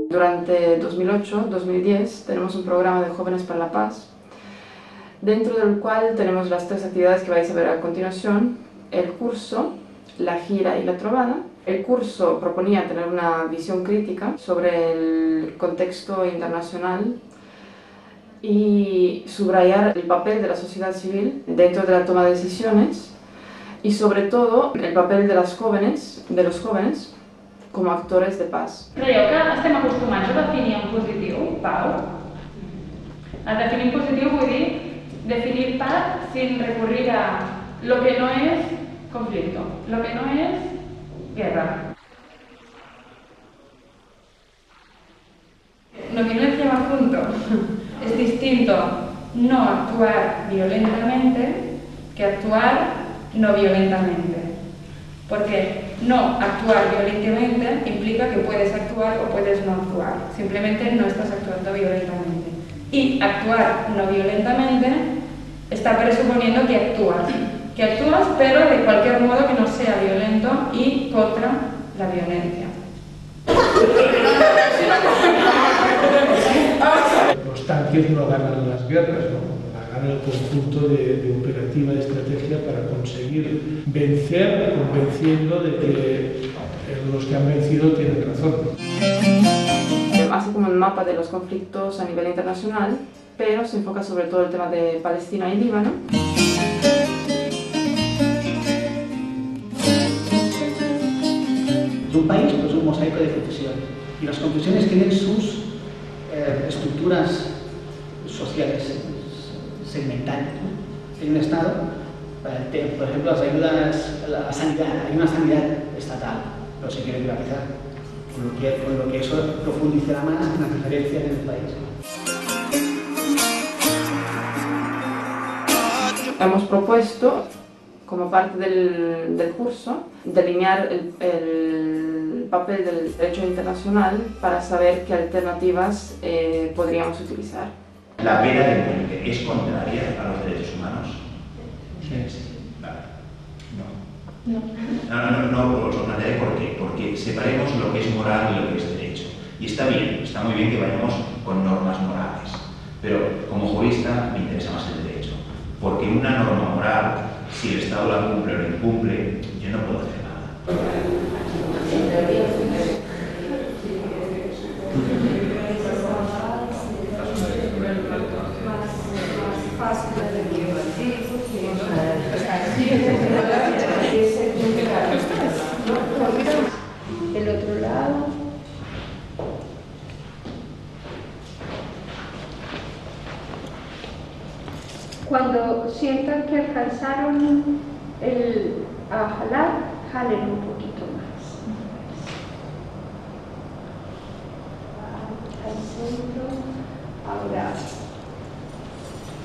Durante 2008-2010 tenemos un programa de Jóvenes para la Paz, dentro del cual tenemos las tres actividades que vais a ver a continuación: el curso, la gira y la trovada. El curso proponía tener una visión crítica sobre el contexto internacional y subrayar el papel de la sociedad civil dentro de la toma de decisiones y sobre todo el papel de los jóvenes com a actores de paz. Creieu que estem acostumats a definir en positiu pau? A definir en positiu vull dir definir paz sin recurrir a lo que no es conflicto, lo que no es guerra. No violencia va junto. Es distinto no actuar violentamente que actuar no violentamente. Porque no actuar violentamente implica que puedes actuar o puedes no actuar. Simplemente no estás actuando violentamente. Y actuar no violentamente está presuponiendo que actúas. Que actúas, pero de cualquier modo que no sea violento y contra la violencia. Los tanques no ganan las guerras, ¿no? Gana el conjunto de operativa de estrategia para conseguir vencer, convenciendo de que los que han vencido tienen razón. Hace como un mapa de los conflictos a nivel internacional, pero se enfoca sobre todo el tema de Palestina y Líbano. Un país es un mosaico de confesiones y las confesiones tienen sus estructuras sociales segmentales. En un Estado, por ejemplo, las ayudas a la sanidad, hay una sanidad estatal, pero se quiere privatizar, con lo que eso profundizará más en las diferencias en el país. Hemos propuesto, como parte del curso, delinear el papel del derecho internacional para saber qué alternativas podríamos utilizar. ¿La pena de muerte es contraria a los derechos humanos? Sí. Vale. No, os lo plantearé por qué. Porque separemos lo que es moral y lo que es derecho. Y está bien, está muy bien que vayamos con normas morales. Pero como jurista me interesa más el derecho. Porque una norma moral, si el Estado la cumple o la incumple, yo no puedo hacer nada. El otro lado. Cuando sientan que alcanzaron a jalar, jalen un poquito más. Al centro, ahora.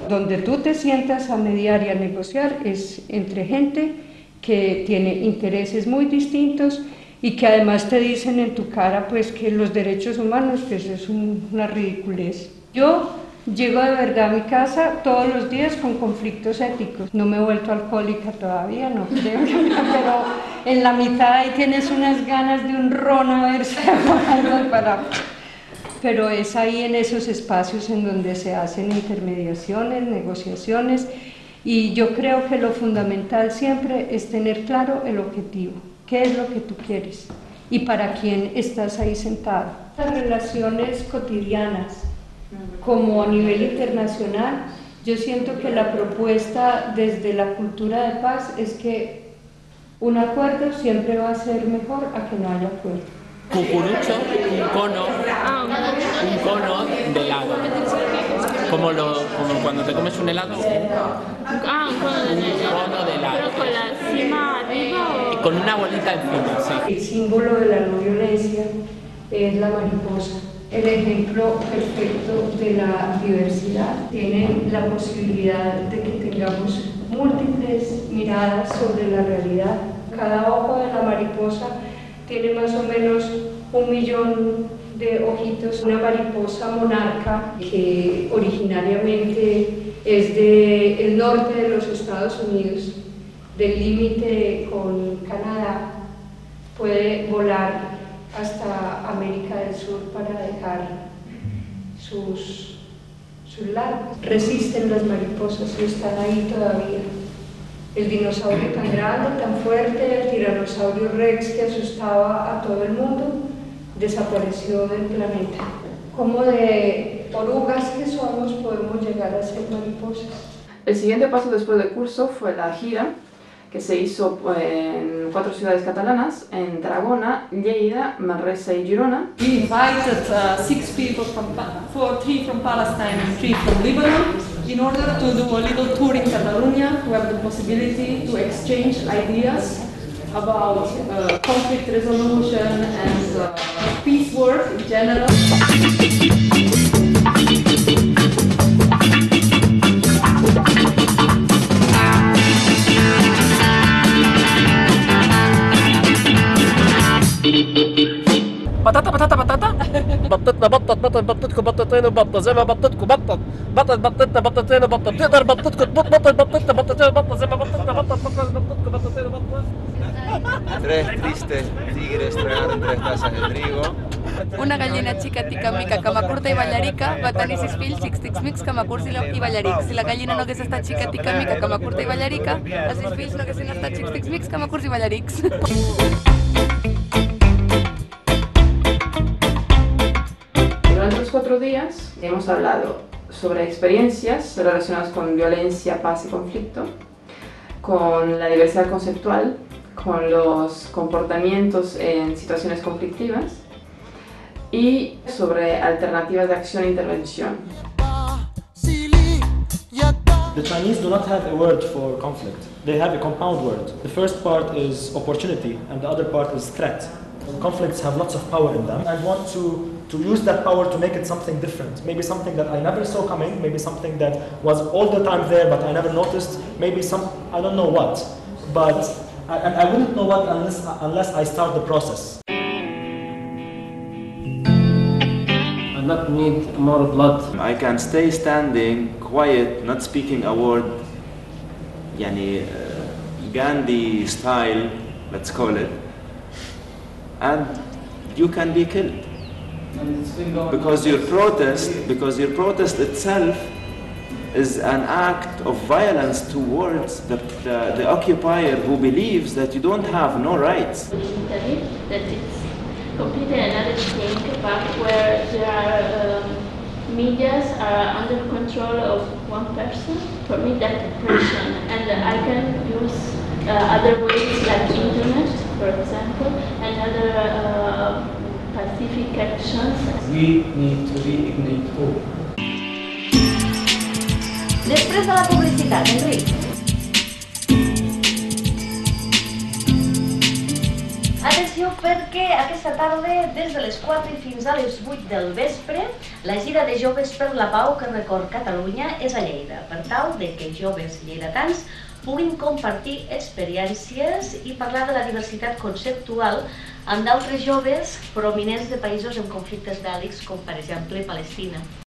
Donde tú te sientas a mediar y a negociar es entre gente que tiene intereses muy distintos y que además te dicen en tu cara pues que los derechos humanos pues es una ridiculez. Yo llego de verdad a mi casa todos los días con conflictos éticos. No me he vuelto alcohólica todavía, no creo, pero en la mitad ahí tienes unas ganas de un ron a ver si hago algo para... Pero es ahí en esos espacios en donde se hacen intermediaciones, negociaciones, y yo creo que lo fundamental siempre es tener claro el objetivo, qué es lo que tú quieres y para quién estás ahí sentado. Las relaciones cotidianas, como a nivel internacional, yo siento que la propuesta desde la cultura de paz es que un acuerdo siempre va a ser mejor a que no haya acuerdo. Cucurucho, un cono de helado. Como cuando te comes un helado. Un cono de helado. ¿Con la cima arriba o...? Con una bolita encima, sí. El símbolo de la no violencia es la mariposa. El ejemplo perfecto de la diversidad. Tienen la posibilidad de que tengamos múltiples miradas sobre la realidad. Cada ojo de la mariposa tiene más o menos 1 millón de ojitos. Una mariposa monarca que originariamente es del norte de los Estados Unidos, del límite con Canadá, puede volar hasta América del Sur para dejar sus larvas. Resisten las mariposas y están ahí todavía. El dinosaurio tan grande, tan fuerte, el tiranosaurio rex que asustaba a todo el mundo, desapareció del planeta. Como de orugas que somos podemos llegar a ser mariposas. El siguiente paso después del curso fue la gira, que se hizo en 4 ciudades catalanas, en Tarragona, Lleida, Manresa y Girona. We invited 6 people 3 from Palestine and 3 from Lebanon, in order to do a little tour in Catalonia, to have the possibility to exchange ideas about conflict resolution and peace work in general. بطاطا بطاطا بطاطا بطتنا بطت بطت بطتكم بطتين وبطه زي ما بطتكم بطت بطتنا بطتين وبطه بتقدر بطتكم تبط بطتنا بطتين وبطه زي ما بطتنا بطتكم بطتين وبطه. 3 tristes tigres tragaron 3 tazas de trigo. Una gallina xica, tica, mica, cama curta i ballarica va tenir 6 fills, xics, tics, mics, cama curts i ballarics. Si la gallina no hagués estat xica, tica, mica, cama curta i ballarica, els 6 fills no haguessin estat xics, tics, mics, cama curts i ballarics. Durante los 4 días hemos hablado sobre experiencias relacionadas con violencia, paz y conflicto, con la diversidad conceptual, con los comportamientos en situaciones conflictivas y sobre alternativas de acción e intervención. The Chinese do not have a word for conflict. They have a compound word. The first part is opportunity and the other part is threat. Conflicts have lots of power in them. I want to use that power to make it something different. Maybe something that I never saw coming, maybe something that was all the time there but I never noticed, maybe I don't know what. But I wouldn't know what unless I start the process. I not need more blood. I can stay standing, quiet, not speaking a word, يعني Gandhi style, let's call it, and you can be killed. Because your protest itself is an act of violence towards the occupier who believes that you don't have no rights. That it's completely another thing, but where there are medias are under control of one person. For me, that person, and I can use other ways like internet, for example, and other pacific actions. We need to reignite hope. Després de la publicitat, Enric. Atenció perquè aquesta tarda, des de les 4 i fins a les 8 del vespre, la gira de Joves per la Pau que recorre Catalunya és a Lleida, per tal de que joves lleidatans puguin compartir experiències i parlar de la diversitat conceptual amb d'altres joves prominents de països amb conflictes bèl·lics, com per exemple Palestina.